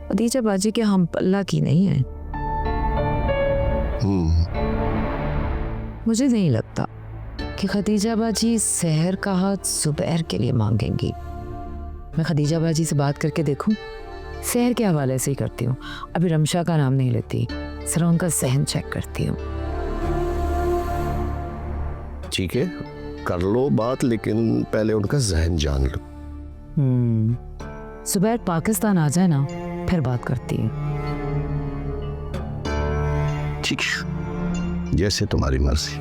खदीजा बाजी के हम पल्ला की नहीं है। मुझे नहीं लगता कि खदीजा बाजी सहर का हाथ जुबैर के लिए मांगेंगी। मैं खदीजा बाजी से बात करके देखूं। सहर के हवाले से ही करती हूँ, अभी रमशा का नाम नहीं लेती, जरा उनका सहन चेक करती हूँ। ठीक है, कर लो बात, लेकिन पहले उनका जहन जान लो। जुबैर पाकिस्तान आ जाए ना, फिर बात करती है। ठीक, जैसे तुम्हारी मर्जी।